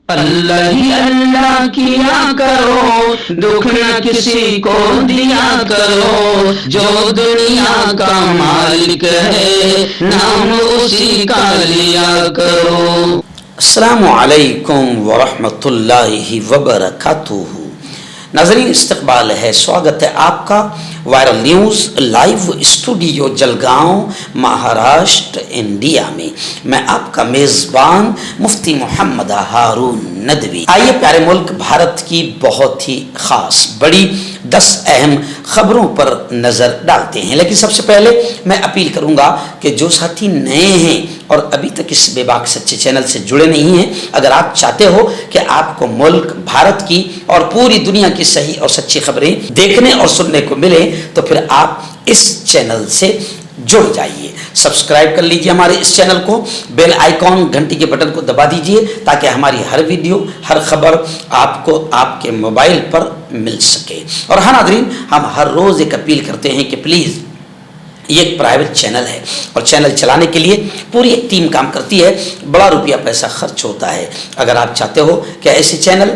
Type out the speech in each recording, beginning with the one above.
اللہ ہی اللہ کیا کرو، دکھ نہ کسی کو دیا کرو، جو دنیا کا مالک ہے نام اسی کا لیا کرو۔ السلام علیکم ورحمۃ اللہ وبرکاتہ۔ ناظرین، استقبال ہے، سواگت ہے آپ کا viral news live studio Jalgaon, Maharashtra, India میں۔ میں آپ کا میزبان مفتی محمد ہارون ندوی۔ آئیے پیارے ملک بھارت کی بہت ہی خاص بڑی 10 اہم خبروں پر نظر ڈالتے ہیں، لیکن سب سے پہلے میں اپیل کروں گا کہ جو ساتھی نئے ہیں اور ابھی تک اس بے باک سچے چینل سے جڑے نہیں ہیں، اگر آپ چاہتے ہو کہ آپ کو ملک بھارت کی اور پوری دنیا کی صحیح اور سچی خبریں دیکھنے اور سننے کو ملے تو پھر آپ اس چینل سے جڑ جائیے، سبسکرائب کر لیجئے ہمارے اس چینل کو، بیل آئیکن گھنٹی کے بٹن کو دبا دیجئے تاکہ ہماری ہر ویڈیو، ہر خبر آپ کو آپ کے موبائل پر مل سکے۔ اور ہاں ناظرین، ہم ہر روز ایک اپیل کرتے ہیں کہ پلیز، یہ ایک پرائیویٹ چینل ہے اور چینل چلانے کے لیے پوری ایک ٹیم کام کرتی ہے، بڑا روپیہ پیسہ خرچ ہوتا ہے۔ اگر آپ چاہتے ہو کہ ایسے چینل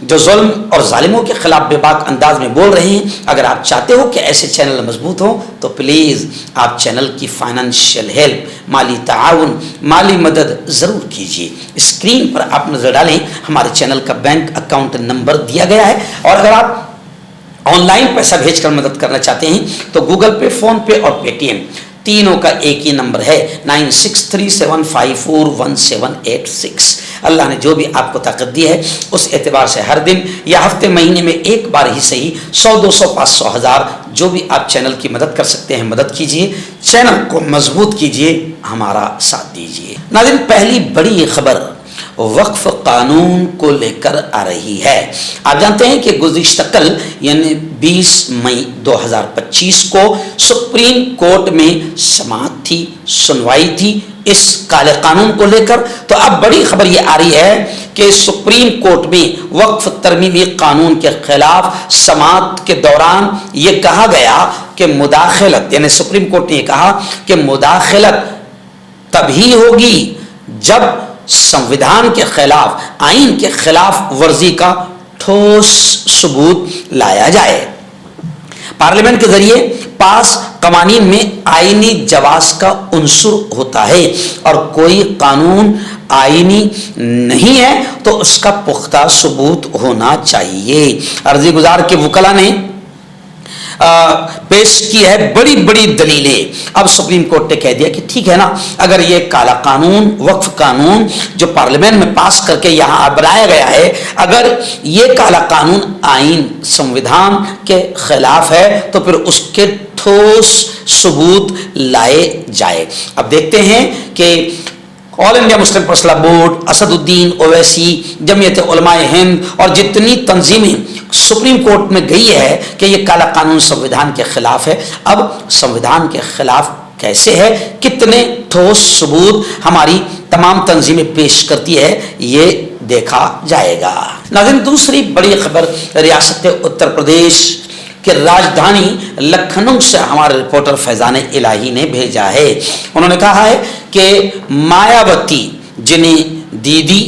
جو ظلم اور ظالموں کے خلاف بے باک انداز میں بول رہے ہیں، اگر آپ چاہتے ہو کہ ایسے چینل مضبوط ہوں تو پلیز آپ چینل کی فائنینشیل ہیلپ، مالی تعاون، مالی مدد ضرور کیجیے۔ اسکرین پر آپ نظر ڈالیں، ہمارے چینل کا بینک اکاؤنٹ نمبر دیا گیا ہے، اور اگر آپ آن لائن پیسہ بھیج کر مدد کرنا چاہتے ہیں تو گوگل پے، فون پے اور پے ٹی ایم تینوں کا ایک ہی نمبر ہے 9637541786۔ اللہ نے جو بھی آپ کو طاقت دی ہے اس اعتبار سے ہر دن یا ہفتے مہینے میں ایک بار ہی صحیح 100، 200، 500، 1000 جو بھی آپ چینل کی مدد کر سکتے ہیں مدد کیجیے، چینل کو مضبوط کیجیے، ہمارا ساتھ دیجیے۔ ناظرین، پہلی بڑی خبر وقف قانون کو لے کر آ رہی ہے۔ آپ جانتے ہیں کہ گزشتہ کل یعنی 20 مئی 2025 کو سپریم کورٹ میں سماعت تھی، سنوائی تھی اس کالے قانون کو لے کر۔ تو اب بڑی خبر یہ آ رہی ہے کہ سپریم کورٹ میں وقف ترمیمی قانون کے خلاف سماعت کے دوران یہ کہا گیا کہ مداخلت، یعنی سپریم کورٹ نے یہ کہا کہ مداخلت تبھی ہوگی جب سنویدھان کے خلاف، آئین کے خلاف ورزی کا ٹھوس ثبوت لایا جائے۔ پارلیمنٹ کے ذریعے پاس قوانین میں آئینی جواز کا عنصر ہوتا ہے، اور کوئی قانون آئینی نہیں ہے تو اس کا پختہ ثبوت ہونا چاہیے۔ عرضی گزار کے وکلا نے پیش کی ہے بڑی بڑی دلیلیں۔ اب سپریم کورٹ نے کہہ دیا کہ ٹھیک ہے نا، اگر یہ کالا قانون، وقف قانون جو پارلیمنٹ میں پاس کر کے یہاں بنایا گیا ہے، اگر یہ کالا قانون آئین، سنویدھان کے خلاف ہے تو پھر اس کے ٹھوس ثبوت لائے جائے۔ اب دیکھتے ہیں کہ all India Muslim personal board, Asaduddin Owaisi, جمعیت علماء ہند اور جتنی تنظیمیں سپریم کورٹ میں گئی ہے کہ یہ کالا قانون سنویدھان کے خلاف ہے۔ اب سنویدھان کے خلاف کیسے ہے، کتنے ٹھوس ثبوت ہماری تمام تنظیمیں پیش کرتی ہے، یہ دیکھا جائے گا۔ ناظرین، دوسری بڑی خبر ریاست اتر پردیش کہ راجدھانی لکھنؤ سے ہمارے رپورٹر فیضان الہی نے بھیجا ہے۔ انہوں نے کہا ہے کہ مایاوتی، جنہیں دیدی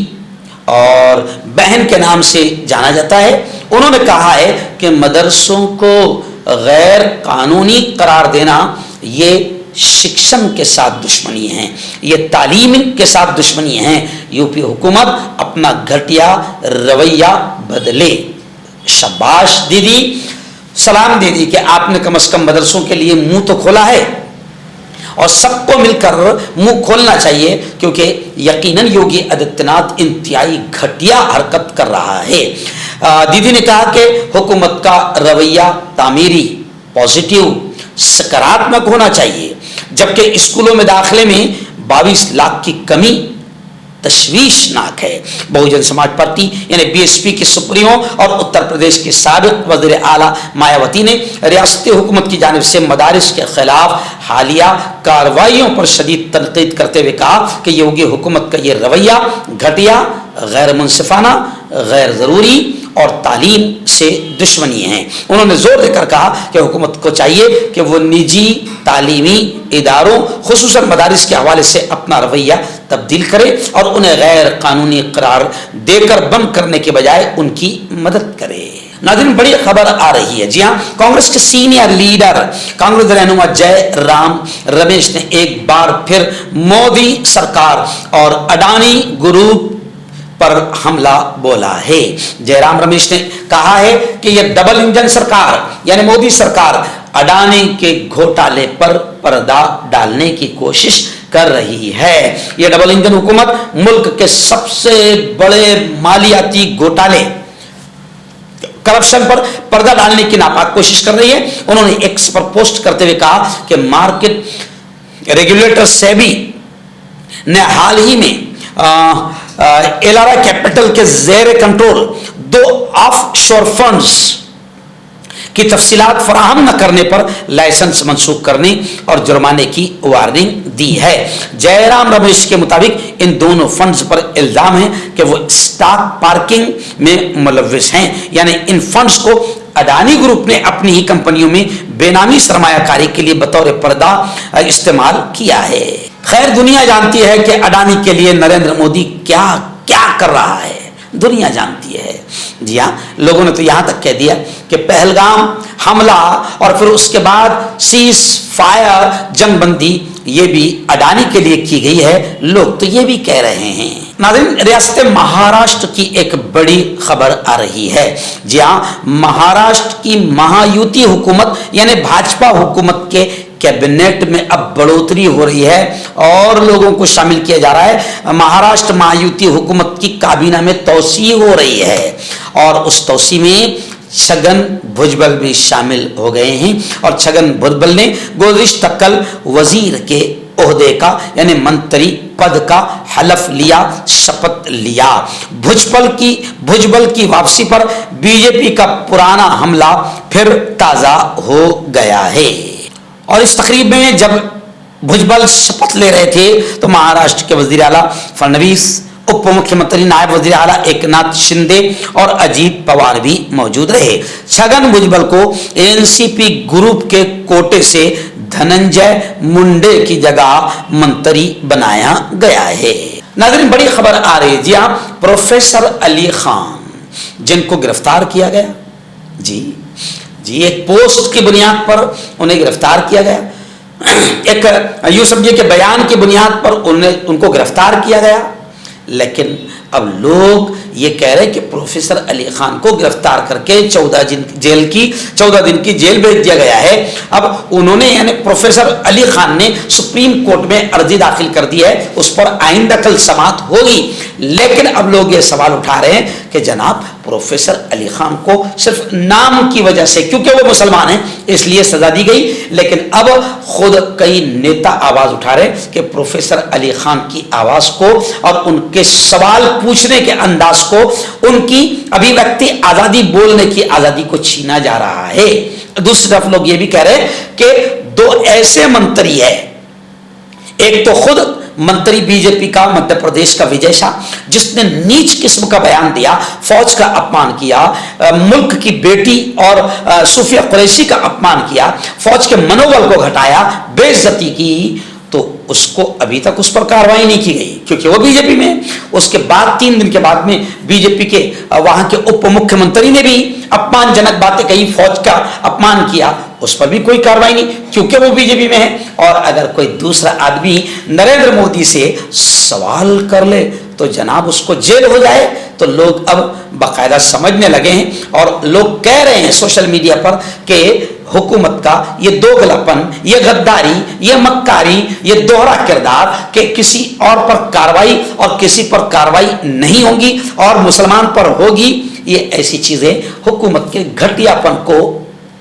اور بہن کے نام سے جانا جاتا ہے، انہوں نے کہا ہے کہ مدرسوں کو غیر قانونی قرار دینا یہ شکشن کے ساتھ دشمنی ہے، یہ تعلیم کے ساتھ دشمنی ہے۔ یو پی حکومت اپنا گھٹیا رویہ بدلے۔ شاباش دیدی، سلام دیدی کہ آپ نے کم از کم مدرسوں کے لیے منہ تو کھولا ہے، اور سب کو مل کر منہ کھولنا چاہیے، کیونکہ یقیناً یوگی آدتیہ ناتھ انتہائی گھٹیا حرکت کر رہا ہے۔ دیدی نے کہا کہ حکومت کا رویہ تعمیری، پازیٹیو، سکاراتمک ہونا چاہیے، جبکہ اسکولوں میں داخلے میں 22 لاکھ کی کمی تشویشناک ہے۔ بہوجن سماج پارٹی یعنی BSP کی سپریمو اور اتر پردیش کی سابق وزیر اعلیٰ مایاوتی نے ریاستی حکومت کی جانب سے مدارس کے خلاف حالیہ کارروائیوں پر شدید تنقید کرتے ہوئے کہا کہ یوگی حکومت کا یہ رویہ گھٹیا، غیر منصفانہ، غیر ضروری اور تعلیم سے دشمنی ہے۔ انہوں نے زور دے کر کہا کہ حکومت کو چاہیے کہ وہ نجی تعلیمی اداروں خصوصاً مدارس کے حوالے سے اپنا رویہ تبدیل کرے اور انہیں غیر قانونی قرار دے کر بند کرنے کے بجائے ان کی مدد کرے۔ ناظرین بڑی خبر آ رہی ہے، جی ہاں، کانگریس کے سینئر لیڈر کانگریس رہنما جے رام رمیش نے ایک بار پھر مودی سرکار اور اڈانی گروپ پر حملہ بولا ہے۔ جے رام رمیش نے کہا ہے کہ یہ ڈبل انجن سرکار یعنی مودی سرکار اڈانی کے گھوٹالے پر پردہ ڈالنے کی کوشش کر رہی ہے۔ یہ ڈبل انجن حکومت ملک کے سب سے بڑے مالیاتی گھوٹالے کرپشن پر پردہ ڈالنے کی ناپاک کوشش کر رہی ہے۔ انہوں نے ایکس پر پوسٹ کرتے ہوئے کہا کہ مارکیٹ ریگولیٹر سیبی نے حال ہی میں ایلارا کیپٹل کے زیر کنٹرول 2 آف شور فنڈز کی تفصیلات فراہم نہ کرنے پر لائسنس منسوخ کرنے اور جرمانے کی وارننگ دی ہے۔ جے رام رمیش کے مطابق ان دونوں فنڈز پر الزام ہے کہ وہ اسٹاک پارکنگ میں ملوث ہیں، یعنی ان فنڈز کو اڈانی گروپ نے اپنی ہی کمپنیوں میں بے نامی سرمایہ کاری کے لیے بطور پردہ استعمال کیا ہے۔ خیر دنیا جانتی ہے کہ اڈانی کے لیے نریندر مودی کیا کیا کر رہا ہے، دنیا جانتی ہے۔ جی ہاں، لوگوں نے تو یہاں تک کہہ دیا کہ پہلگام حملہ اور پھر اس کے بعد سیز فائر جنگ بندی یہ بھی اڈانی کے لیے کی گئی ہے، لوگ تو یہ بھی کہہ رہے ہیں۔ ناظرین ریاست مہاراشٹر کی ایک بڑی خبر آ رہی ہے۔ جی ہاں، مہاراشٹر کی مہایوتی حکومت یعنی بھاجپا حکومت کے کیبنٹ میں اب بڑھوتری ہو رہی ہے اور لوگوں کو شامل کیا جا رہا ہے۔ مہاراشٹر مہایوتی حکومت کی کابینہ میں توسیع ہو رہی ہے اور اس توسیع میں چھگن بھجبل بھی شامل ہو گئے ہیں اور چھگن بھجبل نے گزشتہ کل وزیر کے عہدے کا یعنی منتری پد کا حلف لیا، شپت لیا۔ بھجبل کی واپسی پر بی جے پی کا پرانا حملہ پھر تازہ ہو گیا ہے اور اس تقریب میں جب بھجبل شپت لے رہے تھے تو مہاراشٹر کے وزیر اعلیٰ فڈنویس، اپ مکھیہ منتری نائب وزیر اعلیٰ ایک ناتھ شندے اور اجیت پوار بھی موجود رہے۔ چھگن بھجبل کو این سی پی گروپ کے کوٹے سے دھننجے منڈے کی جگہ منتری بنایا گیا ہے۔ ناظرین بڑی خبر آ رہی ہے، جی ہاں، پروفیسر علی خان جن کو گرفتار کیا گیا، جی ایک پوسٹ کی بنیاد پر انہیں گرفتار کیا گیا، ایک یوں سمجھے کہ بیان کی بنیاد پر ان کو گرفتار کیا گیا، لیکن اب لوگ یہ کہہ رہے کہ پروفیسر علی خان کو گرفتار کر کے 14 دن کی جیل بھیج دیا گیا ہے۔ اب انہوں نے یعنی پروفیسر علی خان نے سپریم کورٹ میں عرضی داخل کر دی ہے، اس پر آئندہ کل سماعت ہوگی، لیکن اب لوگ یہ سوال اٹھا رہے ہیں کہ جناب پروفیسر علی خان کو صرف نام کی وجہ سے کیونکہ وہ مسلمان ہیں اس لیے سزا دی گئی، لیکن اب خود کئی نیتا آواز اٹھا رہے ہیں کہ پروفیسر علی خان کی آواز کو اور ان کے سوال پوچھنے کے انداز کو، ان کی ابھیویکتی آزادی، بولنے کی آزادی کو چھینا جا رہا ہے۔ دوسری طرف لوگ یہ بھی کہہ رہے ہیں کہ 2 ایسے منتری ہیں، ایک تو خود منتری بی جے پی کا مدھیہ پردیش کا وجے شاہ جس نے نیچ قسم کا بیان دیا، فوج کا اپمان کیا، ملک کی بیٹی اور صوفیہ قریشی کا اپمان کیا، فوج کے منوبل کو گھٹایا، بے عزتی کی، تو اس کو ابھی تک اس پر کارروائی نہیں کی گئی کیونکہ وہ بی جے پی میں۔ اس کے بعد 3 دن کے بعد میں بی جے پی کے وہاں کے اپ مکھیہ منتری نے بھی اپمان جنک باتیں کہی، فوج کا اپمان کیا، اس پر بھی کوئی کارروائی نہیں کیونکہ وہ بی جے پی میں ہے۔ اور اگر کوئی دوسرا آدمی نریندر مودی سے سوال کر لے تو جناب اس کو جیل ہو جائے، تو لوگ اب باقاعدہ سمجھنے لگے ہیں اور لوگ کہہ رہے ہیں سوشل میڈیا پر کہ حکومت کا یہ دوگلاپن، یہ غداری، یہ مکاری، یہ دوہرا کردار کہ کسی اور پر کارروائی اور کسی پر کارروائی نہیں ہوگی اور مسلمان پر ہوگی، یہ ایسی چیزیں حکومت کے گھٹیا پن کو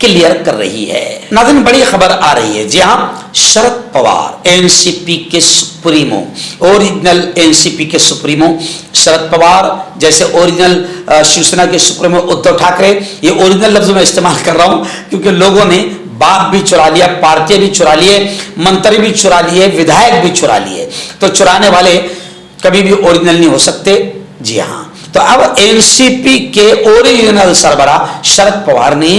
کلیئر کر رہی ہے۔ ناظرین بڑی خبر آ رہی ہے، جی ہاں، شرد پوار این سی پی کے سپریمو، اوریجنل این سی پی کے سپریمو شرد پوار جیسے اوریجنل شیوسینا کے سپریمو ادھو ٹھاکرے، یہ اوریجنل لفظ میں استعمال کر رہا ہوں کیونکہ لوگوں نے باپ بھی چرا لیا، پارٹی بھی چرا لیے، منتری بھی چرا لیے، ودھائک بھی چرا لیے، تو چرانے والے کبھی بھی اوریجنل نہیں ہو سکتے۔ جی ہاں، تو اب این سی پی کے اوریجنل سربراہ شرد پوار نے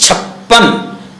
56